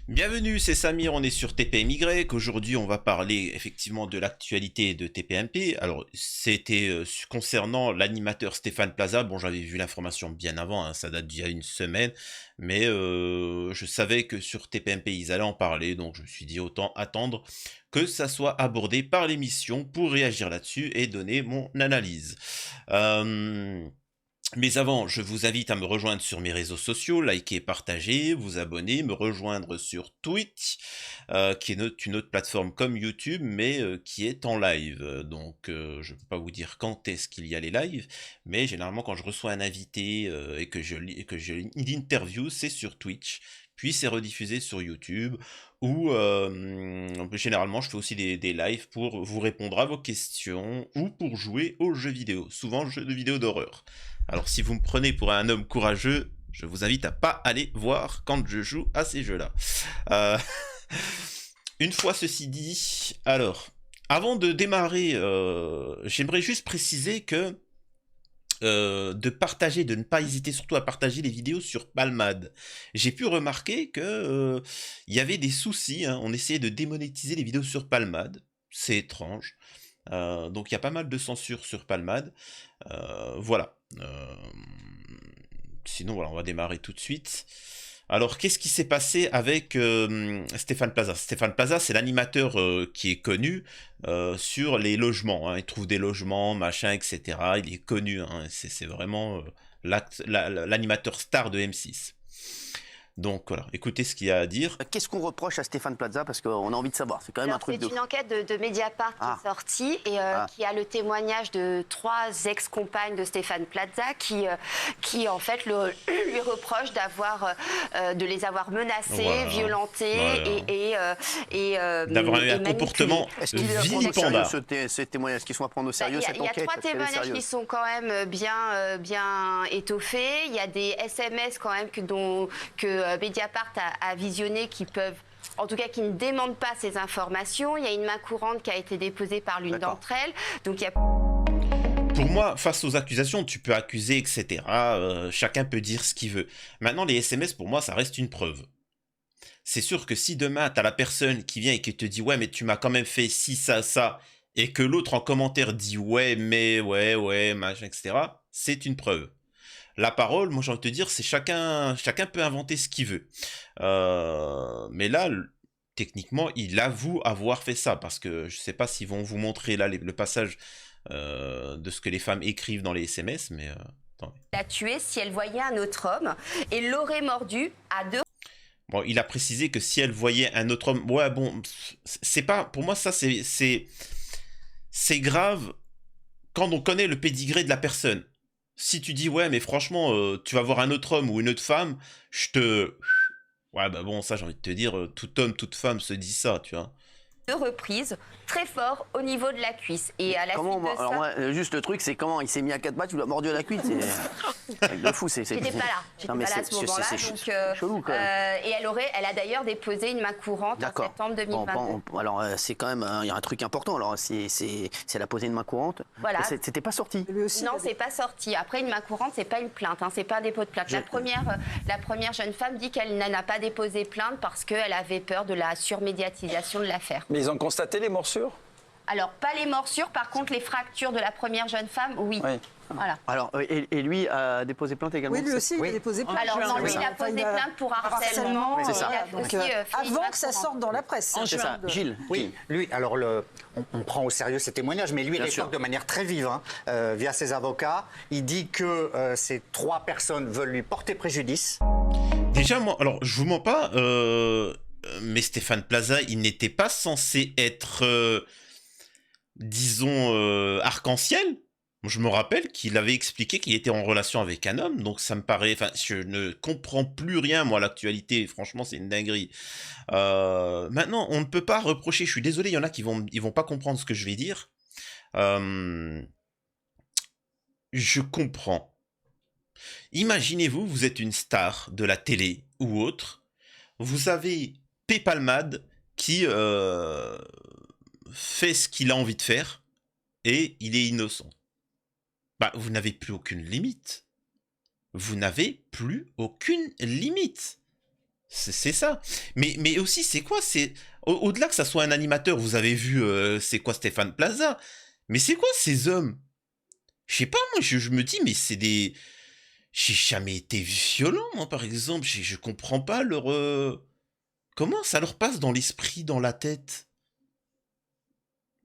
Bienvenue, c'est Samir, on est sur TPMY. Aujourd'hui, on va parler effectivement de l'actualité de TPMP. Alors, c'était concernant l'animateur Stéphane Plaza. Bon, j'avais vu l'information bien avant, hein, ça date d'il y a une semaine, mais je savais que sur TPMP, ils allaient en parler, donc je me suis dit autant attendre que ça soit abordé par l'émission pour réagir là-dessus et donner mon analyse. Euh, mais avant, je vous invite à me rejoindre sur mes réseaux sociaux, liker, partager, vous abonner, me rejoindre sur Twitch, qui est une autre plateforme comme YouTube, mais qui est en live. Donc, je ne peux pas vous dire quand est-ce qu'il y a les lives, mais généralement quand je reçois un invité et que je l'interview, c'est sur Twitch. Puis c'est rediffusé sur YouTube, ou généralement je fais aussi des lives pour vous répondre à vos questions ou pour jouer aux jeux vidéo, souvent jeux de vidéo d'horreur. Alors si vous me prenez pour un homme courageux, je vous invite à pas aller voir quand je joue à ces jeux-là. Euh, Une fois ceci dit, alors, avant de démarrer, j'aimerais juste préciser que de partager, de ne pas hésiter surtout à partager les vidéos sur Palmade. J'ai pu remarquer que il y avait des soucis, hein, on essayait de démonétiser les vidéos sur Palmade. C'est étrange. Donc il y a pas mal de censure sur Palmade. Voilà. Sinon, voilà, on va démarrer tout de suite. Alors, qu'est-ce qui s'est passé avec Stéphane Plaza? Stéphane Plaza, c'est l'animateur qui est connu sur les logements, hein. Il trouve des logements, machin, etc. Il est connu, hein. C'est vraiment l'animateur star de M6. Donc voilà, écoutez ce qu'il y a à dire. Qu'est-ce qu'on reproche à Stéphane Plaza? Parce qu'on a envie de savoir. C'est quand même un truc de... C'est une enquête de Mediapart qui est sortie et qui a le témoignage de 3 ex-compagnes de Stéphane Plaza qui en fait lui reprochent de les avoir menacées, Voilà. violentées et d'avoir eu un comportement vilipendant. Ces témoignages qui sont à prendre au sérieux, cette enquête? Il y a 3 témoignages qui sont quand même bien étoffés. Il y a des SMS quand même que Mediapart a visionné qui peuvent, en tout cas qui ne démentent pas ces informations. Il y a une main courante qui a été déposée par l'une d'entre elles. Donc il y a... Pour moi, face aux accusations, tu peux accuser, etc. Chacun peut dire ce qu'il veut. Maintenant, les SMS, pour moi, ça reste une preuve. C'est sûr que si demain, tu as la personne qui vient et qui te dit « Ouais, mais tu m'as quand même fait ci, ça, ça », et que l'autre en commentaire dit « Ouais, mais, ouais, machin, etc. », c'est une preuve. La parole, moi j'ai envie de te dire, c'est chacun peut inventer ce qu'il veut. Mais là, techniquement, il avoue avoir fait ça, parce que je sais pas s'ils vont vous montrer là le passage de ce que les femmes écrivent dans les SMS, mais attendez. La tuer si elle voyait un autre homme et l'aurait mordu à 2. Bon, il a précisé que si elle voyait un autre homme, ouais, bon, c'est pas, pour moi ça c'est grave quand on connaît le pédigré de la personne. Si tu dis, ouais, mais franchement, tu vas voir un autre homme ou une autre femme, je te... Ouais, bah bon, ça, j'ai envie de te dire, tout homme, toute femme se dit ça, tu vois. 2 reprises, très fort au niveau de la cuisse. Et à la suite de ça... Alors moi, juste le truc, c'est comment il s'est mis à 4 pattes, tu l'as mordu à la cuisse. C'est de fou, c'est... J'étais pas là. J'étais pas là à ce moment-là. C'est chelou, quand même. Et elle a d'ailleurs déposé une main courante en septembre 2022. Alors, c'est quand même... Il y a un truc important. Alors, si elle a posé une main courante, voilà. C'était pas sorti. Non, c'est pas sorti. Après, une main courante, c'est pas une plainte. Hein, c'est pas un dépôt de plainte. La première jeune femme dit qu'elle n'a pas déposé plainte parce qu'elle avait peur de la surmédiatisation de l'affaire. Mais ils ont constaté les morsures? Alors, pas les morsures, par contre, les fractures de la première jeune femme, oui. Voilà. Alors, et lui a déposé plainte également? Oui, lui aussi, il a déposé plainte. Alors, non, lui, il a posé plainte pour harcèlement. C'est ça. Donc, avant que ça sorte dans la presse. C'est ça. Gilles. Oui, lui, alors on prend au sérieux ses témoignages, mais lui, il évoque de manière très vive, hein, via ses avocats. Il dit que ces 3 personnes veulent lui porter préjudice. Déjà, moi, alors, je vous mens pas, mais Stéphane Plaza, il n'était pas censé être, disons, arc-en-ciel. Je me rappelle qu'il avait expliqué qu'il était en relation avec un homme, donc ça me paraît... Enfin, je ne comprends plus rien, moi, à l'actualité. Franchement, c'est une dinguerie. Maintenant, on ne peut pas reprocher... Je suis désolé, il y en a qui vont pas comprendre ce que je vais dire. Je comprends. Imaginez-vous, vous êtes une star de la télé ou autre. Vous avez Pépalmade qui fait ce qu'il a envie de faire et il est innocent. Bah, vous n'avez plus aucune limite. Vous n'avez plus aucune limite. C'est ça. Mais aussi, c'est quoi? C'est au-delà que ça soit un animateur, vous avez vu, c'est quoi Stéphane Plaza? Mais c'est quoi ces hommes? Je sais pas, moi, je me dis, mais c'est des. J'ai jamais été violent, moi, par exemple. Je comprends pas leur. Comment ça leur passe dans l'esprit, dans la tête?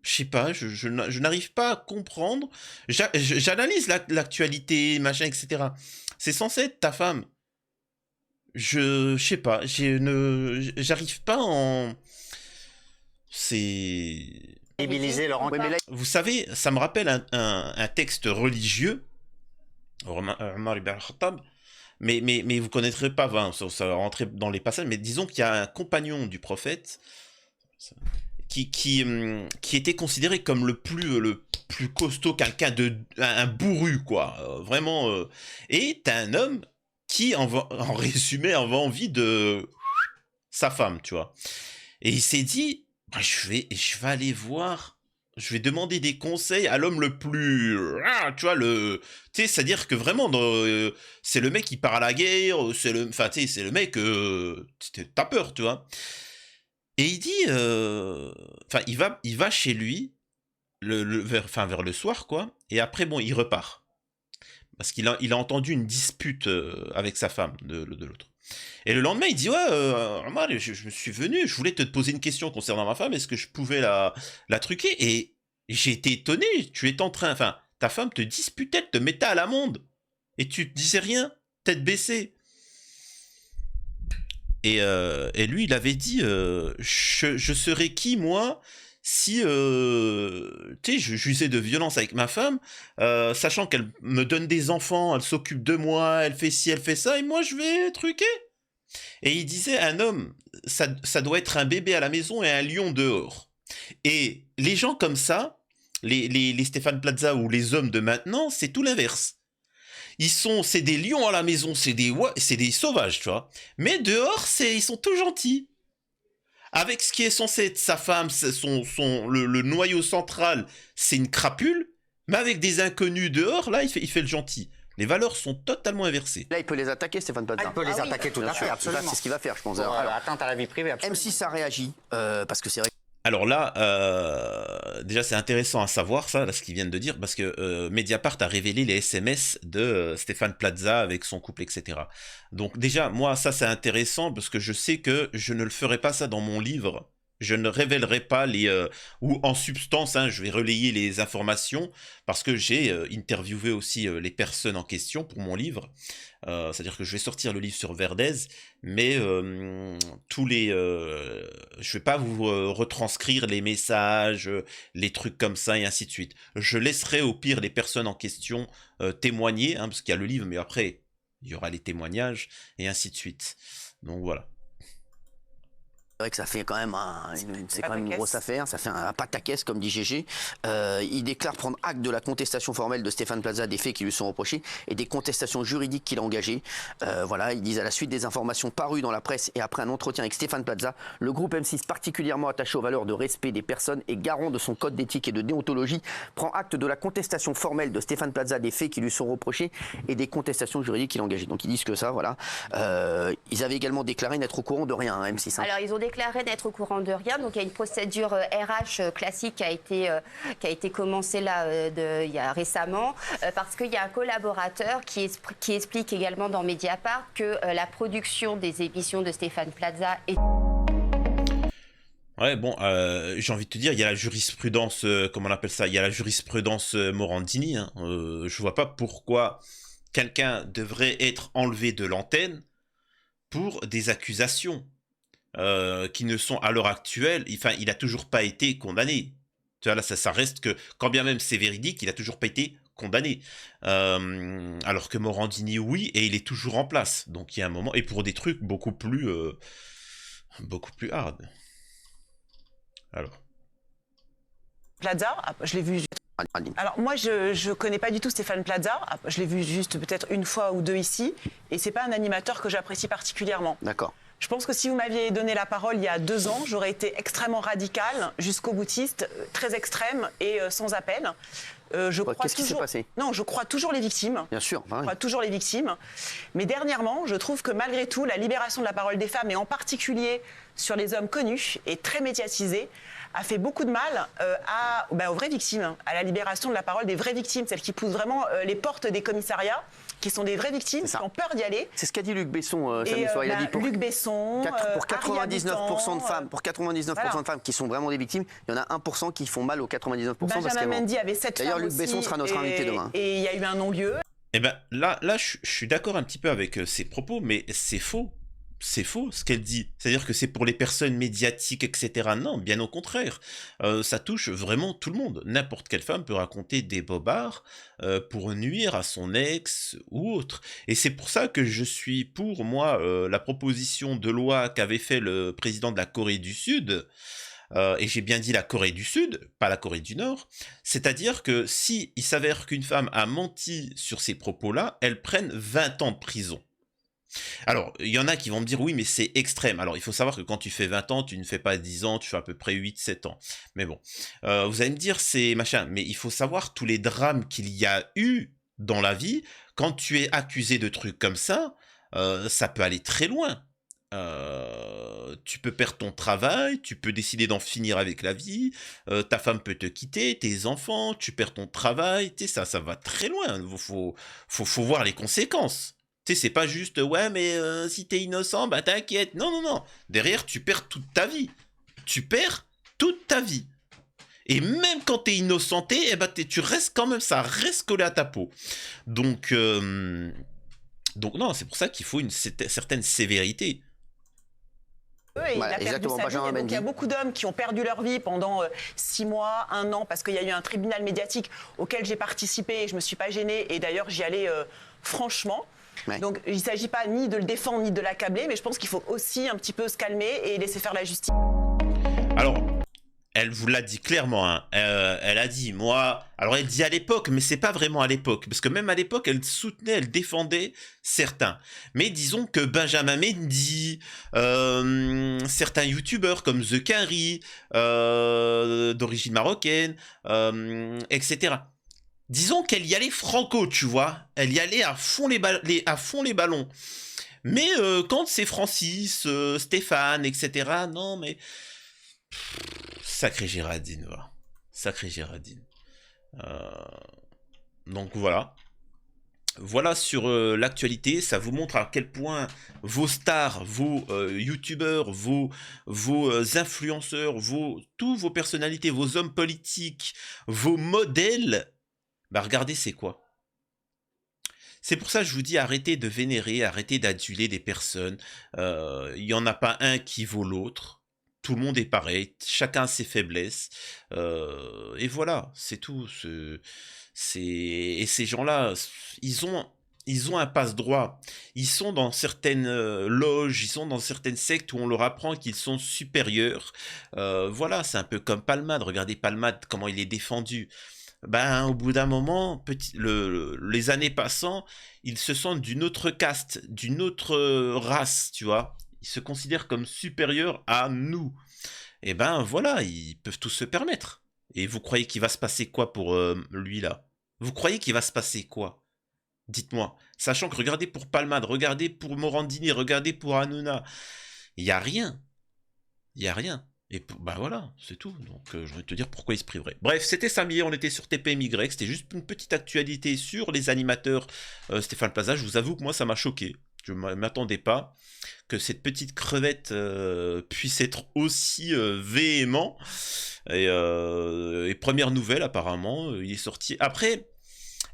Je sais pas, je n'arrive pas à comprendre. J'analyse l'actualité, machin, etc. C'est censé être ta femme. Je sais pas, j'arrive pas en. C'est. Mobiliser leur Oui, mais là, Vous savez, ça me rappelle un texte religieux, Omar ibn al-Khattab, mais vous connaîtrez pas, hein, ça va rentrer dans les passages, mais disons qu'il y a un compagnon du prophète qui était considéré comme le plus costaud, quelqu'un un bourru, quoi, vraiment. Et t'as un homme qui, en résumé, avait envie de sa femme, tu vois. Et il s'est dit, ah, je vais aller voir, je vais demander des conseils à l'homme le plus, tu vois, tu sais, c'est-à-dire que vraiment, c'est le mec qui part à la guerre, enfin, tu sais, c'est le mec, t'as peur, tu vois. Et il dit, enfin, il va chez lui, vers le soir, quoi, et après, bon, il repart. Parce qu'il a entendu une dispute avec sa femme de l'autre. Et le lendemain, il dit, ouais, Omar, je me suis venu, je voulais te poser une question concernant ma femme, est-ce que je pouvais la truquer? Et j'ai été étonné, tu étais enfin, ta femme te disputait, te mettait à l'amende, et tu te disais rien, tête baissée. Et lui, il avait dit, je serais qui, moi, si, tu sais, je j'usais de violence avec ma femme, sachant qu'elle me donne des enfants, elle s'occupe de moi, elle fait ci, elle fait ça, et moi, je vais truquer. Et il disait, un homme, ça doit être un bébé à la maison et un lion dehors. Et les gens comme ça, les Stéphane Plaza ou les hommes de maintenant, c'est tout l'inverse. C'est des lions à la maison, c'est des sauvages, tu vois. Mais dehors, ils sont tout gentils. Avec ce qui est censé être sa femme, le noyau central, c'est une crapule. Mais avec des inconnus dehors, là, il fait le gentil. Les valeurs sont totalement inversées. là, il peut les attaquer, Stéphane Plaza. Il peut les attaquer tout à fait, absolument. C'est ce qu'il va faire, je pense. Pour, atteinte à la vie privée, absolument. M6 a réagi, parce que c'est vrai. Alors là, déjà c'est intéressant à savoir ça, là, ce qu'ils viennent de dire, parce que Mediapart a révélé les SMS de Stéphane Plaza avec son couple, etc. Donc déjà, moi, ça c'est intéressant, parce que je sais que je ne le ferai pas ça dans mon livre. Je ne révélerai pas ou en substance, hein, je vais relayer les informations, parce que j'ai interviewé aussi les personnes en question pour mon livre. C'est-à-dire que je vais sortir le livre sur Verdez, mais je vais pas vous retranscrire les messages, les trucs comme ça et ainsi de suite. Je laisserai au pire les personnes en question témoigner, hein, parce qu'il y a le livre, mais après il y aura les témoignages et ainsi de suite. Donc voilà. C'est vrai que ça fait quand même c'est quand même une grosse affaire, ça fait un pataquès comme dit GG. Il déclare prendre acte de la contestation formelle de Stéphane Plaza des faits qui lui sont reprochés et des contestations juridiques qu'il a engagées. Voilà, ils disent à la suite des informations parues dans la presse et après un entretien avec Stéphane Plaza, le groupe M6 particulièrement attaché aux valeurs de respect des personnes et garant de son code d'éthique et de déontologie prend acte de la contestation formelle de Stéphane Plaza des faits qui lui sont reprochés et des contestations juridiques qu'il a engagées. Donc ils disent que ça, voilà. Ils avaient également déclaré n'être au courant de rien, hein, M6. Hein. Alors ils ont déclaré n'être au courant de rien. Donc il y a une procédure RH classique qui a été commencée là il y a récemment parce qu'il y a un collaborateur qui explique également dans Mediapart que la production des émissions de Stéphane Plaza est... Ouais, bon, j'ai envie de te dire, il y a la jurisprudence, comment on appelle ça? Il y a la jurisprudence Morandini. Hein. Je vois pas pourquoi quelqu'un devrait être enlevé de l'antenne pour des accusations. Qui ne sont à l'heure actuelle, enfin, il a toujours pas été condamné. Tu vois, là, ça reste que, quand bien même c'est véridique, il a toujours pas été condamné. Alors que Morandini, oui, et il est toujours en place. Donc il y a un moment, et pour des trucs beaucoup plus hard. Alors. Plaza, je l'ai vu. Alors moi, je connais pas du tout Stéphane Plaza. Je l'ai vu juste peut-être une fois ou deux ici, et c'est pas un animateur que j'apprécie particulièrement. D'accord. Je pense que si vous m'aviez donné la parole il y a 2 ans, j'aurais été extrêmement radicale, jusqu'au boutiste, très extrême et sans appel. je crois Qu'est-ce qui s'est toujours... passé? Non, je crois toujours les victimes. Bien sûr. Je crois toujours les victimes. Mais dernièrement, je trouve que malgré tout, la libération de la parole des femmes, et en particulier sur les hommes connus et très médiatisés, a fait beaucoup de mal aux vraies victimes, à la libération de la parole des vraies victimes, celles qui poussent vraiment les portes des commissariats, qui sont des vraies victimes, qui ont peur d'y aller. C'est ce qu'a dit Luc Besson, samedi soir. Il a dit Luc Besson, pour 99% de femmes, de femmes qui sont vraiment des victimes, il y en a 1% qui font mal aux 99%. Benjamin Mendy avait 7 femmes. D'ailleurs, Luc Besson sera notre invité demain. Et il y a eu un non-lieu. Eh ben là, je suis d'accord un petit peu avec ses propos, mais c'est faux. C'est faux ce qu'elle dit. C'est-à-dire que c'est pour les personnes médiatiques, etc. Non, bien au contraire. Ça touche vraiment tout le monde. N'importe quelle femme peut raconter des bobards pour nuire à son ex ou autre. Et c'est pour ça que je suis pour, moi, la proposition de loi qu'avait fait le président de la Corée du Sud. Et j'ai bien dit la Corée du Sud, pas la Corée du Nord. C'est-à-dire que si il s'avère qu'une femme a menti sur ces propos-là, elle prenne 20 ans de prison. Alors, il y en a qui vont me dire, oui, mais c'est extrême. Alors, il faut savoir que quand tu fais 20 ans, tu ne fais pas 10 ans, tu fais à peu près 8-7 ans. Mais bon, vous allez me dire, c'est machin. Mais il faut savoir tous les drames qu'il y a eu dans la vie. Quand tu es accusé de trucs comme ça peut aller très loin. Tu peux perdre ton travail, tu peux décider d'en finir avec la vie, ta femme peut te quitter, tes enfants, tu perds ton travail, tu sais, ça va très loin. Faut voir les conséquences. Tu sais, c'est pas juste, ouais, mais si t'es innocent, bah t'inquiète. Non, non, non. Derrière, tu perds toute ta vie. Tu perds toute ta vie. Et même quand t'es innocenté, eh ben, tu restes quand même, ça reste collé à ta peau. Donc non, c'est pour ça qu'il faut une certaine sévérité. Oui, il a perdu sa vie. Donc, il y a beaucoup d'hommes qui ont perdu leur vie pendant 6 mois, 1 an, parce qu'il y a eu un tribunal médiatique auquel j'ai participé et je me suis pas gênée. Et d'ailleurs, j'y allais franchement. Ouais. Donc, il ne s'agit pas ni de le défendre ni de l'accabler, mais je pense qu'il faut aussi un petit peu se calmer et laisser faire la justice. Alors, elle vous l'a dit clairement, hein. Elle a dit, moi... Alors, elle dit à l'époque, mais c'est pas vraiment à l'époque, parce que même à l'époque, elle soutenait, elle défendait certains. Mais disons que Benjamin Mendy, certains youtubeurs comme The Quinry, d'origine marocaine, etc., disons qu'elle y allait franco, tu vois. Elle y allait à fond les ballons. Mais quand c'est Francis, Stéphane, etc., non, mais... Sacré Géraldine, va. Sacré Géraldine. Donc voilà. Voilà sur l'actualité. Ça vous montre à quel point vos stars, vos youtubeurs, vos influenceurs, tous vos personnalités, vos hommes politiques, vos modèles... Bah regardez c'est quoi. C'est pour ça que je vous dis arrêtez de vénérer, arrêtez d'aduler des personnes. Il n'y en a pas un qui vaut l'autre. Tout le monde est pareil, chacun a ses faiblesses. Et voilà, c'est tout. Et ces gens-là, ils ont un passe-droit. Ils sont dans certaines loges, ils sont dans certaines sectes où on leur apprend qu'ils sont supérieurs. Voilà, c'est un peu comme Palmade. Regardez Palmade, comment il est défendu. Ben, au bout d'un moment, les années passant, ils se sentent d'une autre caste, d'une autre race, tu vois. Ils se considèrent comme supérieurs à nous. Et ben voilà, ils peuvent tout se permettre. Et vous croyez qu'il va se passer quoi pour lui là? Vous croyez qu'il va se passer quoi? Dites-moi. Sachant que regardez pour Palmade, regardez pour Morandini, regardez pour Hanouna. Il n'y a rien. Il n'y a rien. Et bah voilà, c'est tout. Donc je vais te dire pourquoi ils se priveraient. Bref, c'était samedi, on était sur TPMY, c'était juste une petite actualité sur les animateurs Stéphane Plaza. Je vous avoue que moi ça m'a choqué. Je ne m'attendais pas que cette petite crevette puisse être aussi véhément. Et première nouvelle apparemment, il est sorti. Après,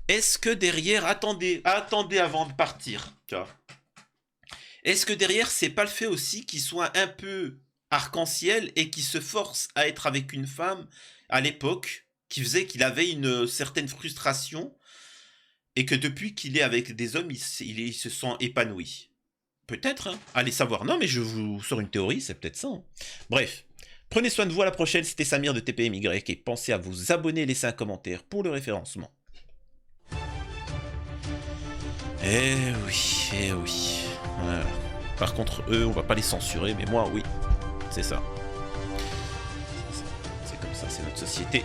est-ce que derrière, attendez avant de partir, tu vois. Est-ce que derrière, c'est pas le fait aussi qu'il soit un peu arc-en-ciel et qui se force à être avec une femme à l'époque qui faisait qu'il avait une certaine frustration et que depuis qu'il est avec des hommes, il se sent épanoui. Peut-être, hein. Allez savoir. Non, mais je vous sors une théorie, c'est peut-être ça. Hein. Bref, prenez soin de vous, à la prochaine. C'était Samir de TPMY et pensez à vous abonner et laisser un commentaire pour le référencement. Eh oui. Voilà. Par contre, eux, on va pas les censurer, mais moi, oui. C'est ça. C'est comme ça, c'est notre société.